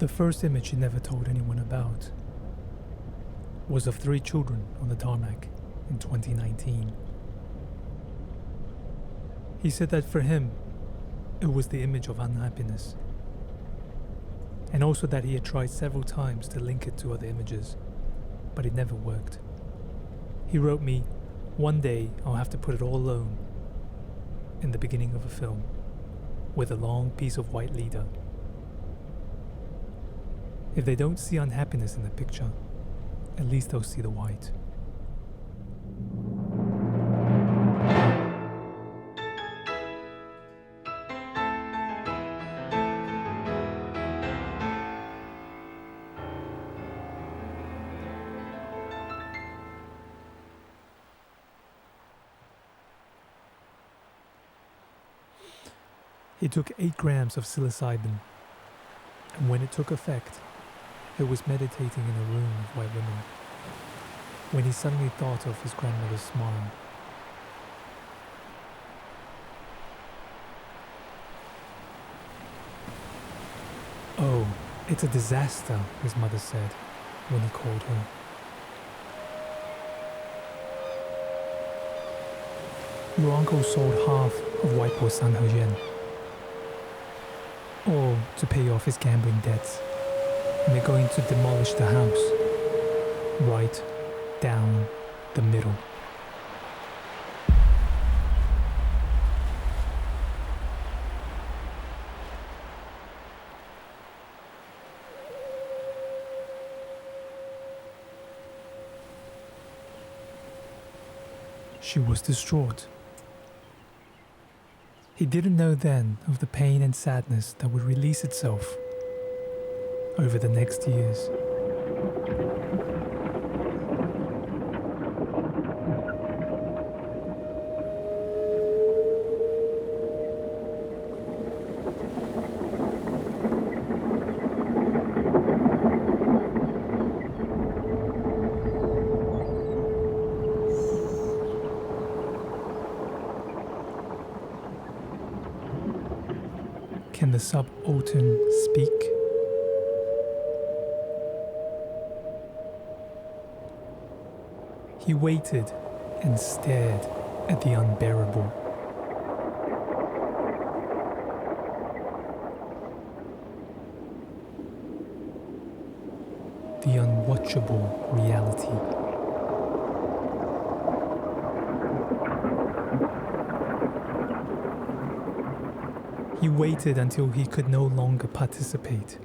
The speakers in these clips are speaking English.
The first image he never told anyone about was of 3 children on the tarmac in 2019. He said that for him, it was the image of unhappiness, and also that he had tried several times to link it to other images, but it never worked. He wrote me, "One day I'll have to put it all alone," in the beginning of a film, with a long piece of white leader. If they don't see unhappiness in the picture, at least they'll see the white. He took 8 grams of psilocybin, and when it took effect, it was meditating in a room of white women, when he suddenly thought of his grandmother's smile. "Oh, it's a disaster," his mother said when he called her. "Your uncle sold half of White Boy San He Yuan, all to pay off his gambling debts, and they're going to demolish the house, right down the middle." She was distraught. He didn't know then of the pain and sadness that would release itself over the next years. Can the subaltern speak? He waited and stared at the unbearable. The unwatchable reality. He waited until he could no longer participate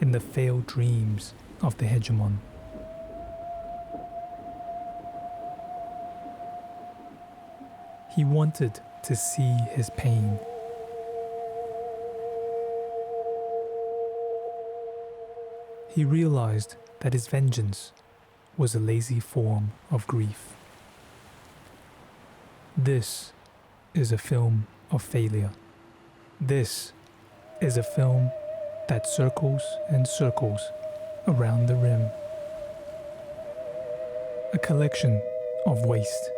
in the failed dreams of the hegemon. He wanted to see his pain. He realized that his vengeance was a lazy form of grief. This is a film of failure. This is a film that circles and circles around the rim. A collection of waste.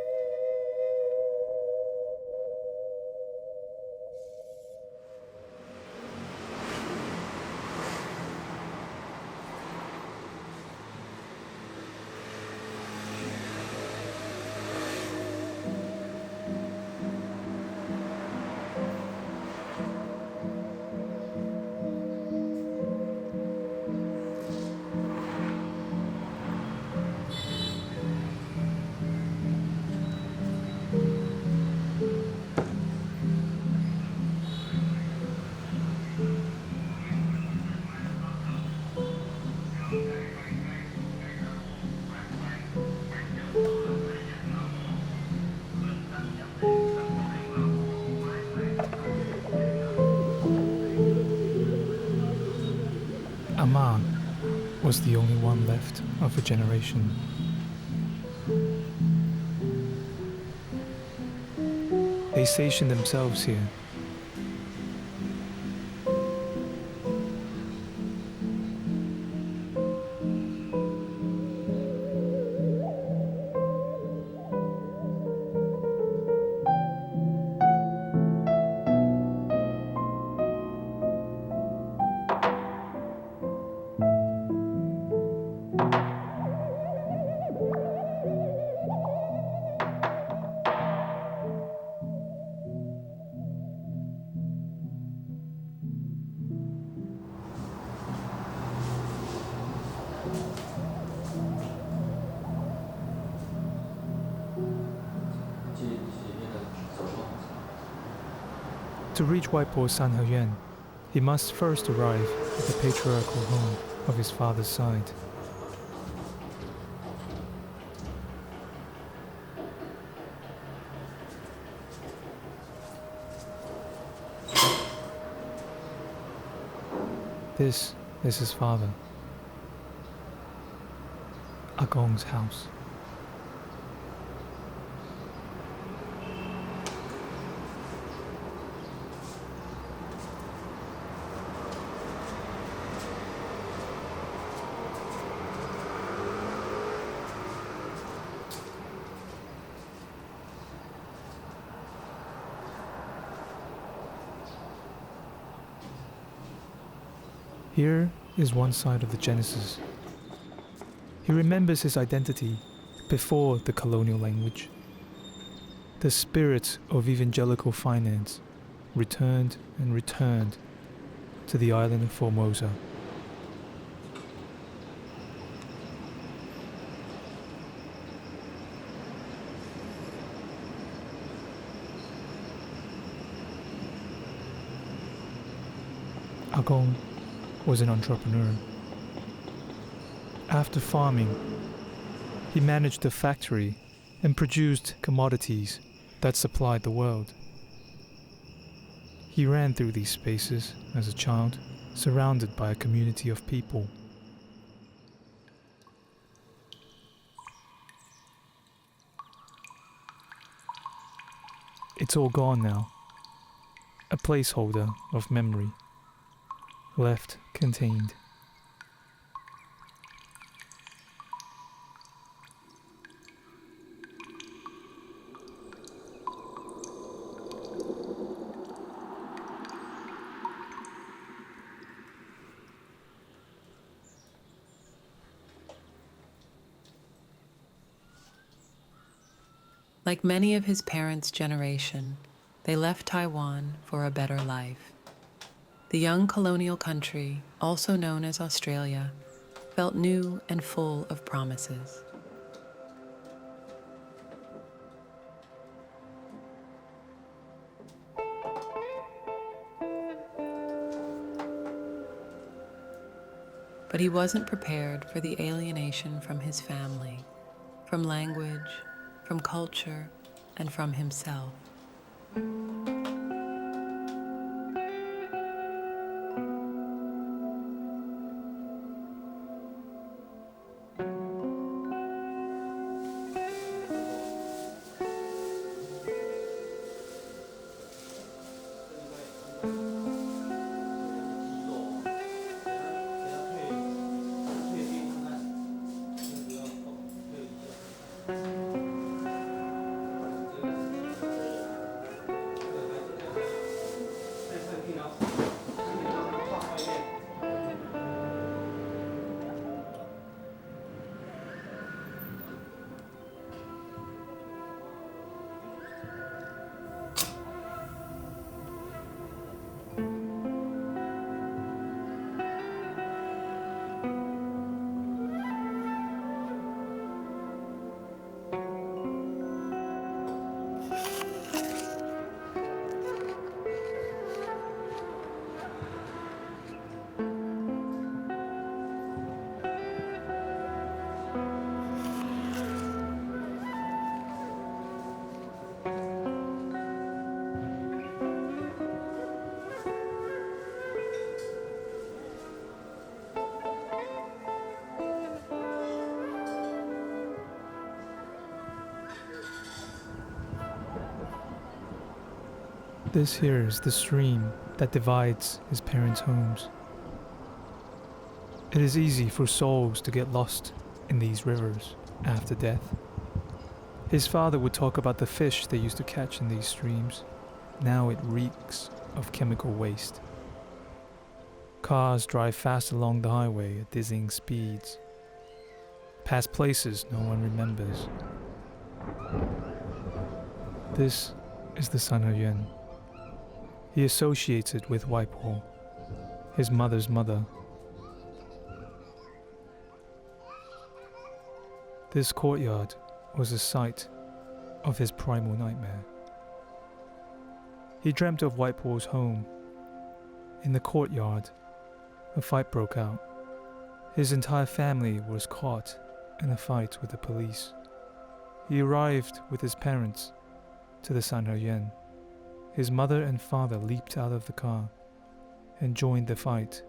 Amar was the only one left of a generation. They stationed themselves here. To reach Waipo's Sanheyuan, he must first arrive at the patriarchal home of his father's side. This is his father, Agong's house. Here is one side of the Genesis. He remembers his identity before the colonial language. The spirit of evangelical finance returned and returned to the island of Formosa. Agong was an entrepreneur. After farming, he managed a factory and produced commodities that supplied the world. He ran through these spaces as a child, surrounded by a community of people. It's all gone now, a placeholder of memory, left contained. Like many of his parents' generation, they left Taiwan for a better life. The young colonial country, also known as Australia, felt new and full of promises. But he wasn't prepared for the alienation from his family, from language, from culture, and from himself. This here is the stream that divides his parents' homes. It is easy for souls to get lost in these rivers after death. His father would talk about the fish they used to catch in these streams. Now it reeks of chemical waste. Cars drive fast along the highway at dizzying speeds, past places no one remembers. This is the Sanheyuan. He associated with Waipo, his mother's mother. This courtyard was the site of his primal nightmare. He dreamt of White Paul's home. In the courtyard, a fight broke out. His entire family was caught in a fight with the police. He arrived with his parents to the Sanheuyen. His mother and father leaped out of the car and joined the fight.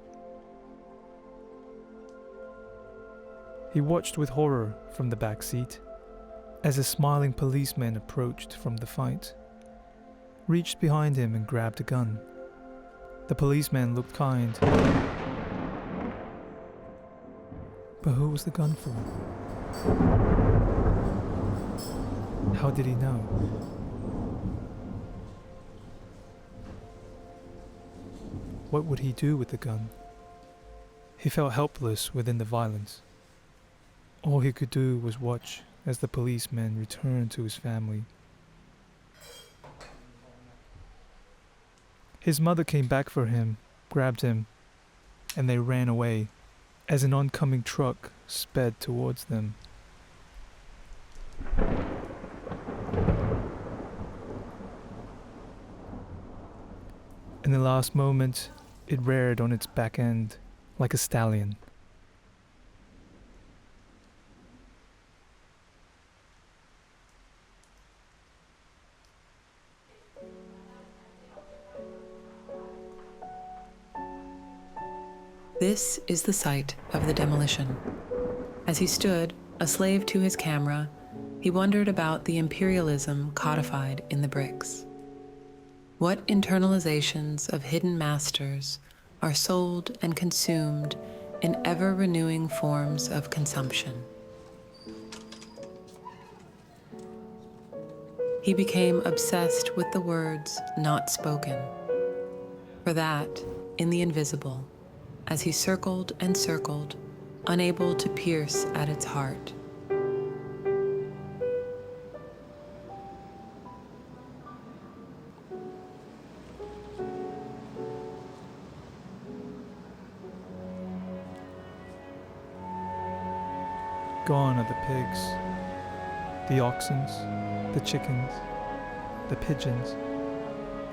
He watched with horror from the back seat as a smiling policeman approached from the fight, reached behind him and grabbed a gun. The policeman looked kind. But who was the gun for? How did he know? What would he do with the gun? He felt helpless within the violence. All he could do was watch as the policeman returned to his family. His mother came back for him, grabbed him, and they ran away as an oncoming truck sped towards them. In the last moment, it reared on its back end like a stallion. This is the site of the demolition. As he stood, a slave to his camera, he wondered about the imperialism codified in the bricks. What internalizations of hidden masters are sold and consumed in ever-renewing forms of consumption? He became obsessed with the words not spoken. For that, in the invisible, as he circled and circled, unable to pierce at its heart. Gone are the pigs, the oxens, the chickens, the pigeons.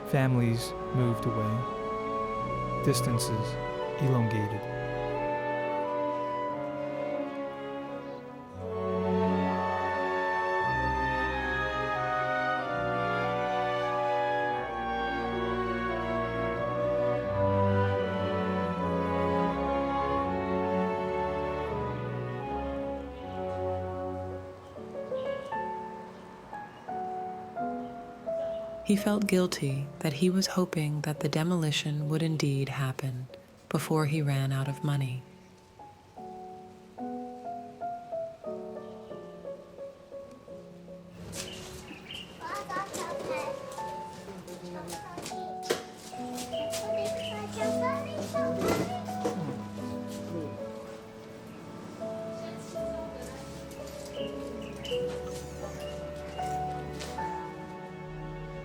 Families moved away, distances elongated. He felt guilty that he was hoping that the demolition would indeed happen before he ran out of money.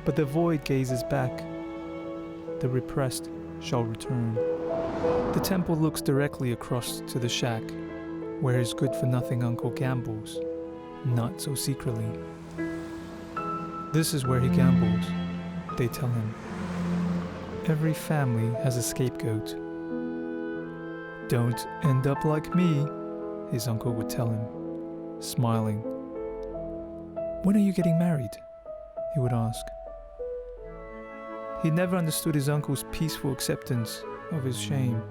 But the void gazes back. The repressed shall return. The temple looks directly across to the shack, where his good-for-nothing uncle gambles, not so secretly. This is where he gambles, they tell him. Every family has a scapegoat. Don't end up like me, his uncle would tell him, smiling. When are you getting married? He would ask. He never understood his uncle's peaceful acceptance of his shame.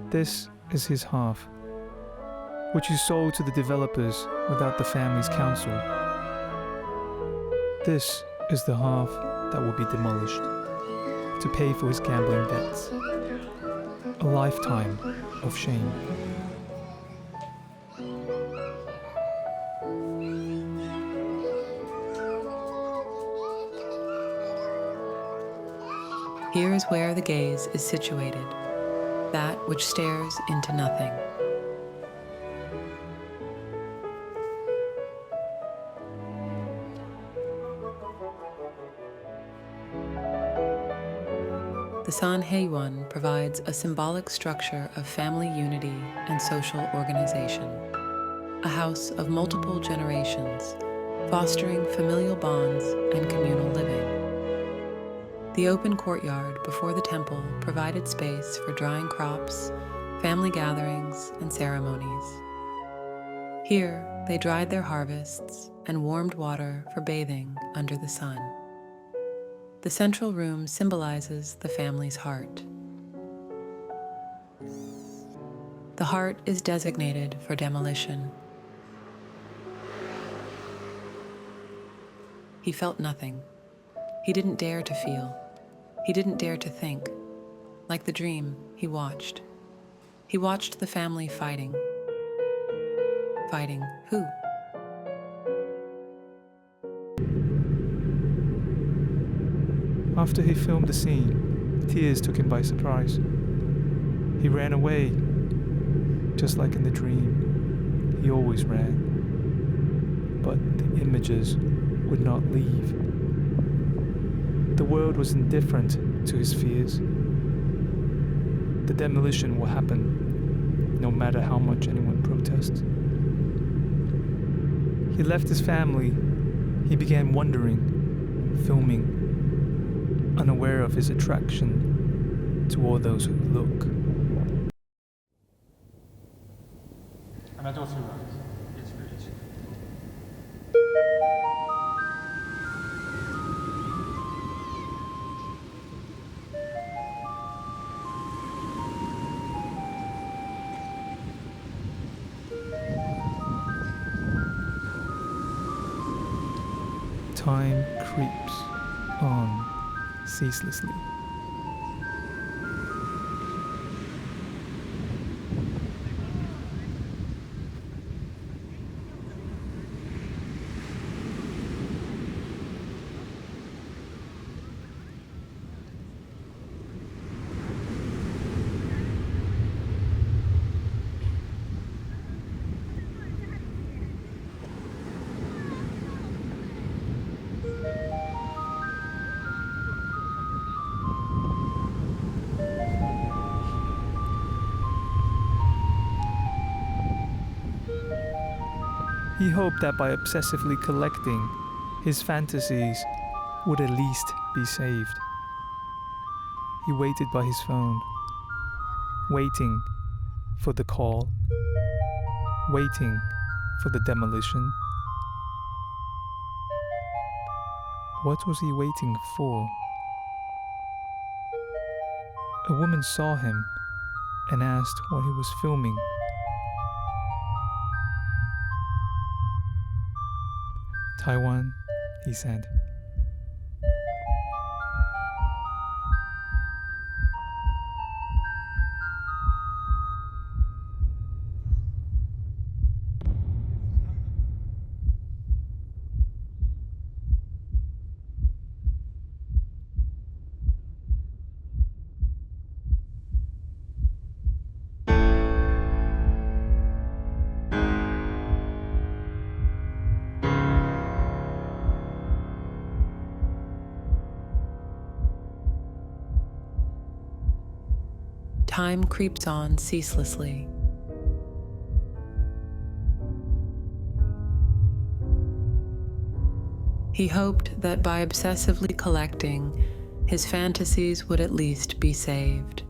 This is his half, which he sold to the developers without the family's counsel. This is the half that will be demolished to pay for his gambling debts. A lifetime of shame. Here is where the gaze is situated, that which stares into nothing. The Sanheuyen provides a symbolic structure of family unity and social organization, a house of multiple generations, fostering familial bonds and communal living. The open courtyard before the temple provided space for drying crops, family gatherings, and ceremonies. Here, they dried their harvests and warmed water for bathing under the sun. The central room symbolizes the family's heart. The heart is designated for demolition. He felt nothing. He didn't dare to feel. He didn't dare to think. Like the dream, he watched. He watched the family fighting. Fighting who? After he filmed the scene, tears took him by surprise. He ran away, just like in the dream. He always ran. But the images would not leave. The world was indifferent to his fears. The demolition will happen, no matter how much anyone protests. He left his family. He began wandering, filming, unaware of his attraction to all those who look. Time creeps on ceaselessly. He hoped that by obsessively collecting, his fantasies would at least be saved. He waited by his phone, waiting for the call, waiting for the demolition. What was he waiting for? A woman saw him and asked what he was filming. Taiwan, he said. Time creeps on ceaselessly. He hoped that by obsessively collecting, his fantasies would at least be saved.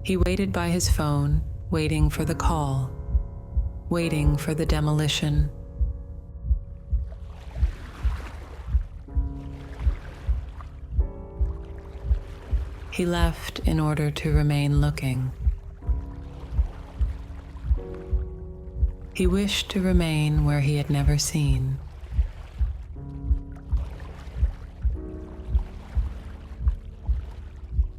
He waited by his phone, waiting for the call, waiting for the demolition. He left in order to remain looking. He wished to remain where he had never seen.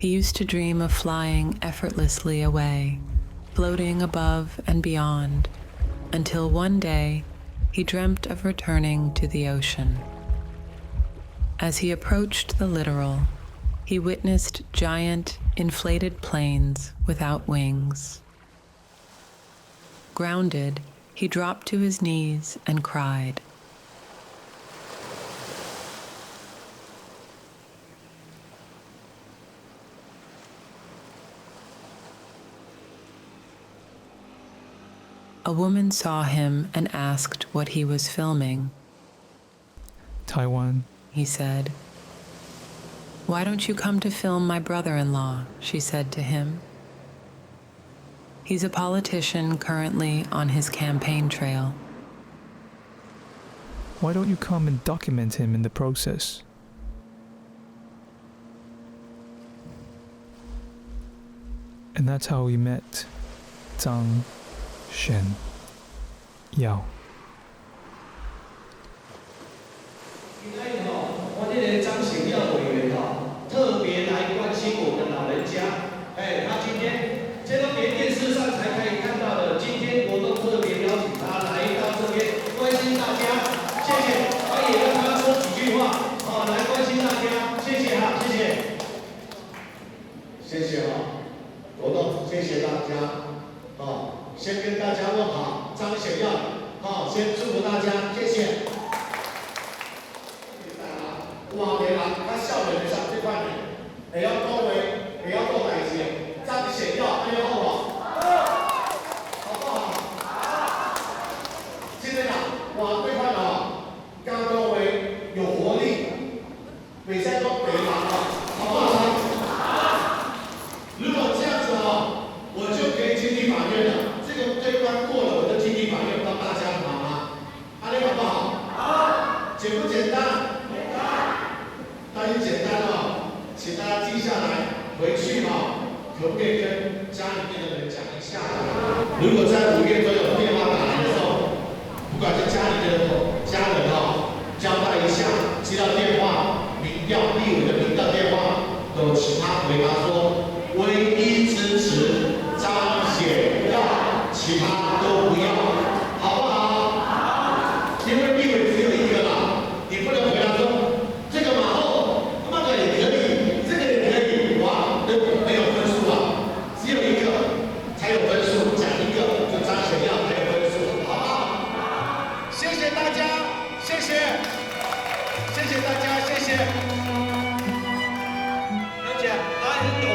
He used to dream of flying effortlessly away, floating above and beyond, until one day he dreamt of returning to the ocean. As he approached the littoral, he witnessed giant, inflated planes without wings. Grounded, he dropped to his knees and cried. A woman saw him and asked what he was filming. Taiwan. He said. "Why don't you come to film my brother-in-law?" she said to him. He's a politician currently on his campaign trail. Why don't you come and document him in the process? And that's how we met Zhang Shen Yao. 今天我这个张显耀委员特别来关心我的老人家。他今天这都连电视上才可以看到的，今天我都特别邀请他来到这边关心大家，谢谢。也跟他说几句话，来关心大家，谢谢谢谢，谢谢罗董，谢谢大家。先跟大家问好，张显耀，先祝福大家，谢谢。 哇！你啦，较少年的上这款人，会晓讲话，会晓做代志，张显耀，安尼好无？好不好？现在啦，哇，这款刚讲话有活力，袂使讲白人好不好？如果这样子我就可以进立法院了。这关过了，我就进立法院，帮大家好吗？安尼好不好？好。简不简单？ 很简单请大家记下来，回去可不可以跟家里面的人讲一下？如果在5月都有电话打来的时候，不管是家里的家人交代一下，接到电话，民调立委的民调电话，都请他回答说，唯一支持张显耀，其他都不要，好不好？好。因为立委只有一个啦，你不能回答说。 没有分数只有一个才有分数，讲一个就张显耀才有分数，好不好？谢谢大家，谢谢，谢谢大家，谢谢。小姐，来。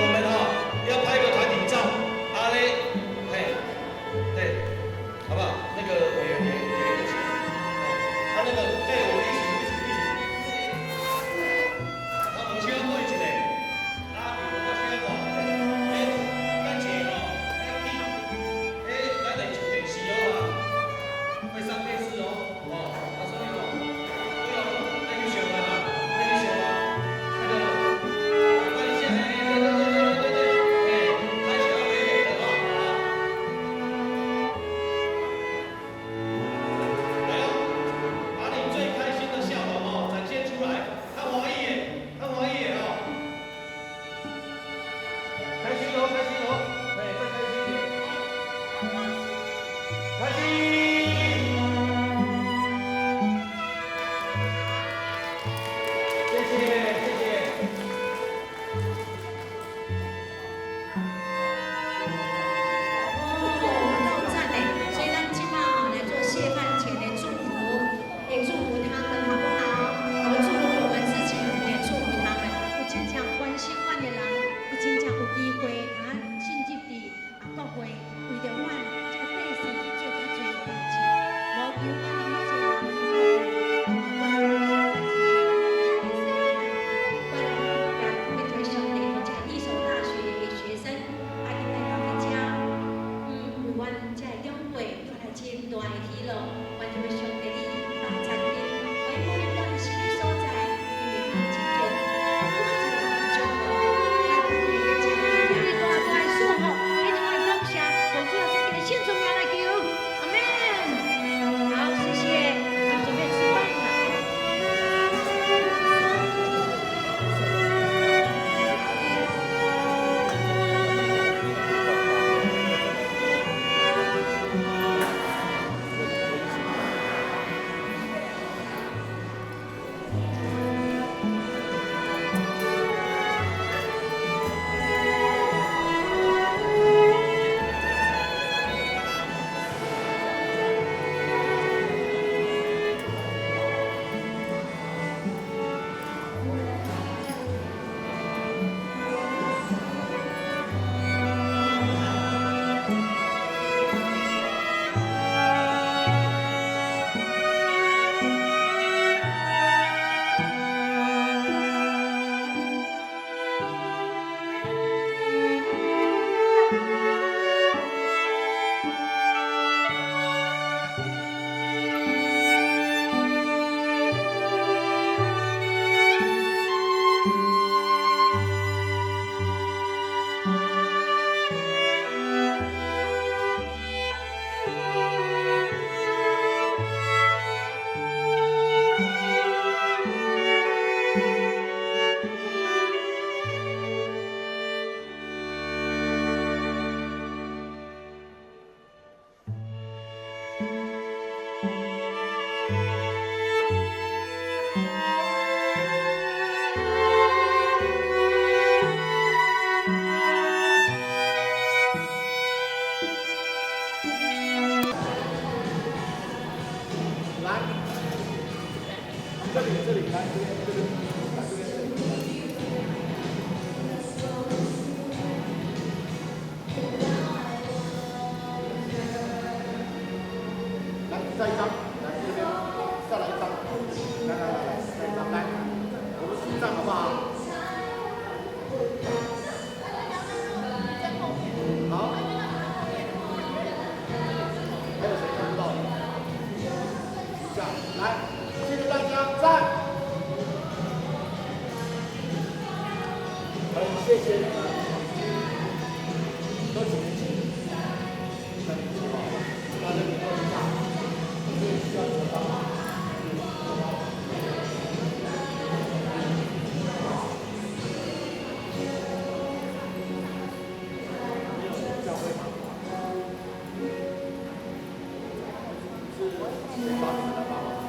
下。来，谢谢大家，站。好，谢谢。